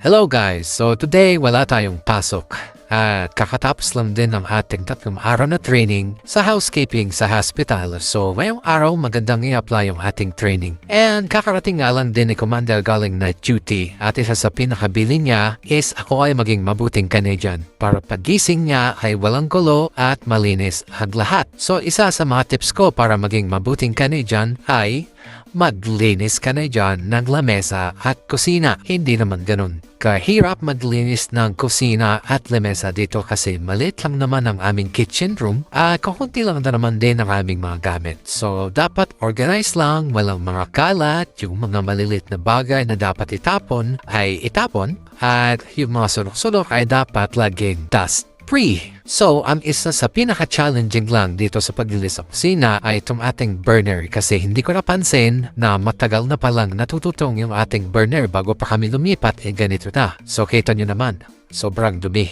Hello guys! So today wala tayong pasok at kakatapos lang din ng ating 3 araw na training sa housekeeping sa hospital. So ngayong araw magandang i-apply yung ating training. And kakarating nga lang din ni Commander galing night duty at isa sa pinakabili niya is ako ay maging mabuting Canadian para pagising niya ay walang gulo at malinis ang lahat. So isa sa mga tips ko para maging mabuting Canadian ay maglinis ka na dyan ng lamesa at kusina. Hindi naman ganun kahirap maglinis ng kusina at lamesa dito kasi maliit lang naman ang aming kitchen room at kukunti lang na naman din ang aming mga gamit. So dapat organize lang, walang mga kalat, yung mga malilit na bagay na dapat itapon ay itapon at yung mga sulok-sulok ay dapat laging dust free. So, ang isa sa pinaka-challenging lang dito sa paglinis sa kusina ay itong ating burner kasi hindi ko napansin na matagal na palang natututong yung ating burner bago pa kami lumipat ganito na. So, kita nyo naman, sobrang dumi.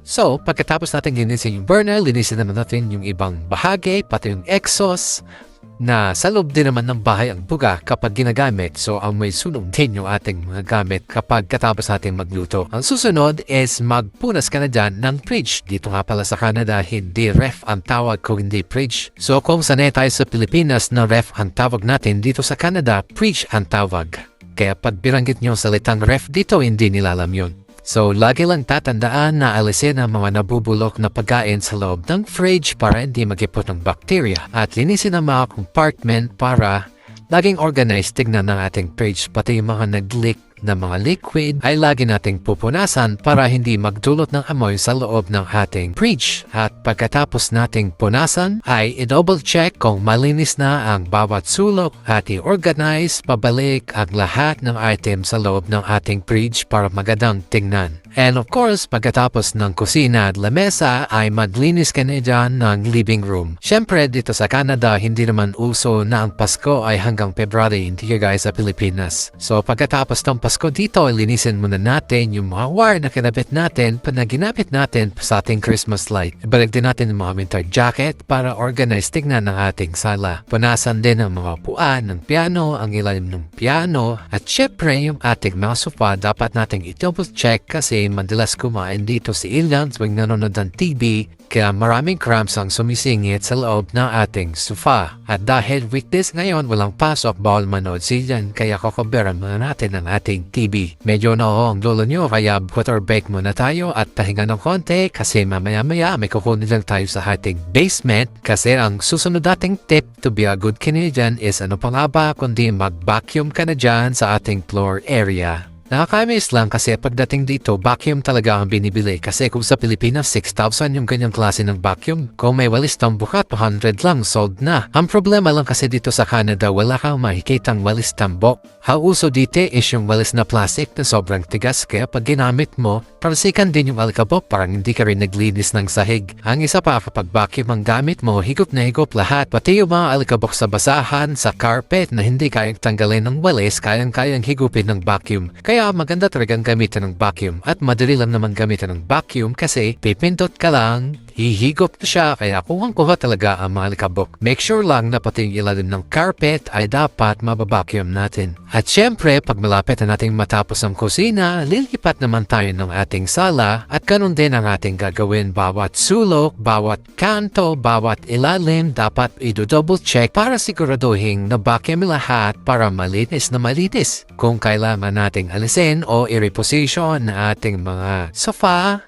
So, pagkatapos natin linisin yung burner, linisin naman natin yung ibang bahagi, pati yung exhaust, na sa loob din naman ng bahay ang buga kapag ginagamit. So, ang may sunog din yung ating mga gamit kapag katapos natin magluto. Ang susunod is magpunas ka na dyan ng fridge. Dito nga pala sa Canada, hindi ref ang tawag kung hindi fridge. So, kung sanay tayo sa Pilipinas na ref ang tawag natin, dito sa Canada, fridge ang tawag. Kaya pag biranggit nyo salitang ref dito, hindi nila alam yun. So, lagi lang tatandaan na alisin ang mga nabubulok na pagkain sa loob ng fridge para hindi magipot ng bacteria. At linisin ang mga compartment para laging organized. Tignan ng ating fridge, pati yung mga nag-leak na mga liquid ay lagi nating pupunasan para hindi magdulot ng amoy sa loob ng ating fridge. At pagkatapos nating punasan ay i-double check kung malinis na ang bawat sulok at i-organize pabalik ang lahat ng item sa loob ng ating fridge para magandang tingnan. And of course, pagkatapos ng kusina at lamesa ay maglinis ka na dyan ng living room. Siyempre, dito sa Canada, hindi naman uso na ang Pasko ay hanggang February, hindi ka guys sa Pilipinas. So pagkatapos ng Pasko dito, linisin muna natin yung mga wire na kinabit natin na ginamit natin sa ating Christmas light. Ibalik din natin yung mga winter jacket para organize tignan ng ating sala. Punasan din ang mga puan ng piano, ang ilalim ng piano, at syempre yung ating mga sofa dapat nating i-double check kasi madalas kumain dito si Ilan tuwing nanonood ng TV kaya maraming cramps ang sumisingit sa loob ng ating sofa. At dahil weekdays ngayon walang pasok, bawal manood si Ilan kaya kukuberan muna natin ang ating TV. Medyo na ang lolo nyo kaya water break muna tayo at pahinga ng konti kasi mamaya-maya may kukunin lang tayo sa ating basement kasi ang susunod nating tip to be a good Canadian is ano pa nga ba kundi mag-vacuum ka na dyan sa ating floor area. Nakakamiss lang kasi pagdating dito, vacuum talaga ang binibili kasi kung sa Pilipinas 6,000 yung ganyang klase ng vacuum. Kung may walis tambok 200 lang, sold na. Ang problema lang kasi dito sa Canada, wala kang makikitang walis tambok. Ang uso dito is yung walis na plastic na sobrang tigas kaya pag ginamit mo, talsikan din yung alikabok parang hindi ka rin naglinis ng sahig. Ang isa pa kapag vacuum ang gamit mo, higop na higop lahat. Pati yung mga alikabok sa basahan, sa carpet na hindi kayang tanggalin ng walis, kayang-kayang higupin ng vacuum. Kaya maganda talagang gamitan ng vacuum at madali lang naman gamitan ng vacuum kasi pipindot ka lang, hihigop na siya kaya kuhang-kuha talaga ang mga alikabok. Make sure lang na pati yung ilalim ng carpet ay dapat mababacuum natin. At syempre, pag malapit na nating matapos ang kusina, lilipat naman tayo ng ating sala at ganun din ang ating gagawin. Bawat sulok, bawat kanto, bawat ilalim dapat i-double check para siguraduhin na vacuum lahat para malinis na malinis. Kung kailangan nating alisin o i-reposition na ating mga sofa,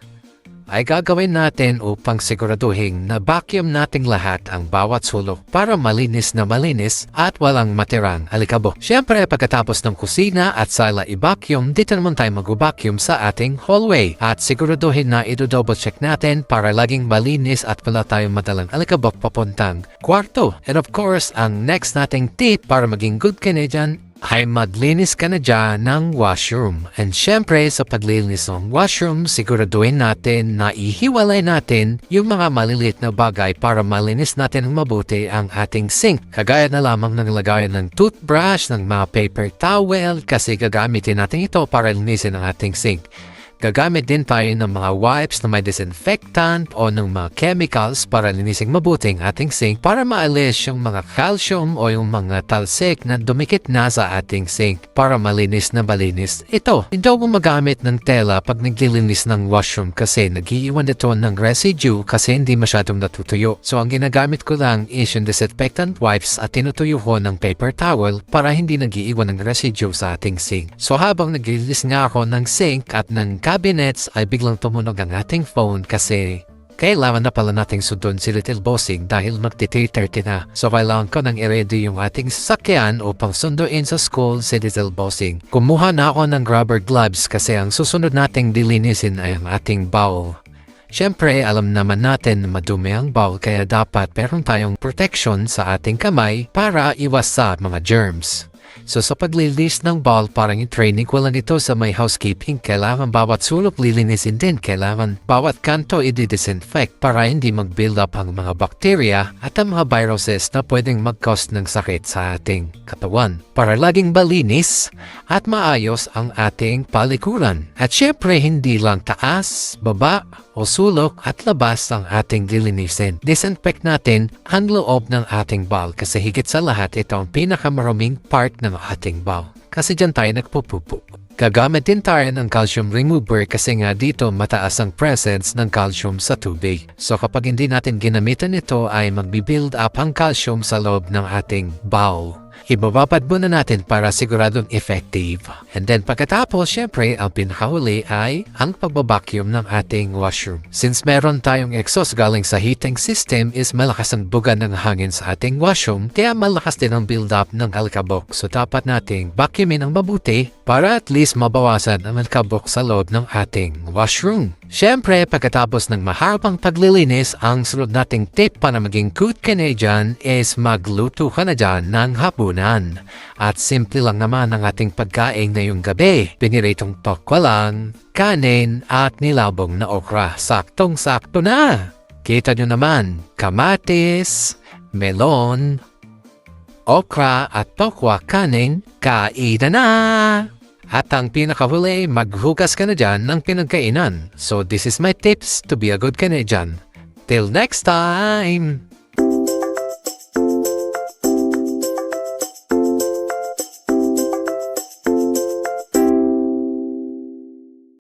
ay gagawin natin upang siguraduhin na vacuum nating lahat ang bawat sulok para malinis na malinis at walang matirang alikabok. Siyempre, pagkatapos ng kusina at sala i-vacuum, dito naman tayo mag-vacuum sa ating hallway at siguraduhin na i-double check natin para laging malinis at wala tayong madalang alikabok papuntang kwarto. And of course, ang next nating tip para maging good Canadian ay maglinis ka na dyan ng washroom. And syempre sa paglinis ng washroom, siguraduhin natin na ihiwalay natin yung mga maliliit na bagay para malinis natin ng mabuti ang ating sink. Kagaya na lamang ng lagayan ng toothbrush, ng mga paper towel kasi gagamitin natin ito para linisin ang ating sink. Gagamit din tayo ng mga wipes na may disinfectant o ng mga chemicals para linising mabuti ang ating sink para maalis yung mga calcium o yung mga talsik na dumikit na sa ating sink para malinis na malinis ito. Hindi ako gumagamit ng tela pag naglilinis ng washroom kasi nagiiwan ito ng residue kasi hindi masyadong natutuyo. So ang ginagamit ko lang is yung disinfectant wipes at tinutuyo ko ng paper towel para hindi nagiiwan ng residue sa ating sink. So habang naglilinis nga ako ng sink at ng cabinets ay biglang tumunog ang ating phone kasi kailangan na pala nating sundon si Little Bossing dahil magti-3:30 na. So kailangan ko nang i-ready yung ating sasakyan upang sunduin sa school si Little Bossing. Kumuha na ako ng rubber gloves kasi ang susunod nating dilinisin ay ang ating bowl. Siyempre, alam naman natin na madumi ang bowl kaya dapat meron tayong protection sa ating kamay para iwas sa mga germs. So sa paglilis ng bowl, parang yung training ko lang ito sa may housekeeping. Kailangan bawat sulok lilinisin din. Kailangan bawat kanto i-disinfect para hindi mag-build up ang mga bacteria at ang mga viruses na pwedeng mag-cause ng sakit sa ating katawan. Para laging malinis at maayos ang ating palikuran. At syempre, hindi lang taas, baba, o sulok at labas ang ating lilinisin. Disinfect natin ang loob ng ating bowl kasi higit sa lahat ito ang pinakamaruming part ng ating bowl. Kasi dyan tayo nagpupupo. Gagamit din tayo ng calcium remover kasi nga dito mataas ang presence ng calcium sa tubig. So kapag hindi natin ginamitan ito ay magbibuild up ang calcium sa loob ng ating bowl. Ibababad muna natin para siguradong effective. And then pagkatapos, syempre, ang pinakahuli ay ang pagbabacuum ng ating washroom. Since meron tayong exhaust galing sa heating system is malakas ang buga ng hangin sa ating washroom kaya malakas din ang build up ng alikabok. So dapat nating vacuumin ang mabuti para at least mabawasan ang alikabok sa loob ng ating washroom. Syempre, pagkatapos ng mahabang paglilinis, ang sunod nating tip para maging cute ka na dyan is magluto ka na dyan ng hapunan. At simple lang naman ang ating pagkain ngayong gabi. Piniritong tokwa lang, kanin at nilabong na okra. Saktong-sakto na! Kita nyo naman, kamatis, melon, okra at tokwa kanin, kainan na! At ang pinakahuli, maghugas ka na dyan ng pinagkainan. So this is my tips to be a good Canadian. Till next time!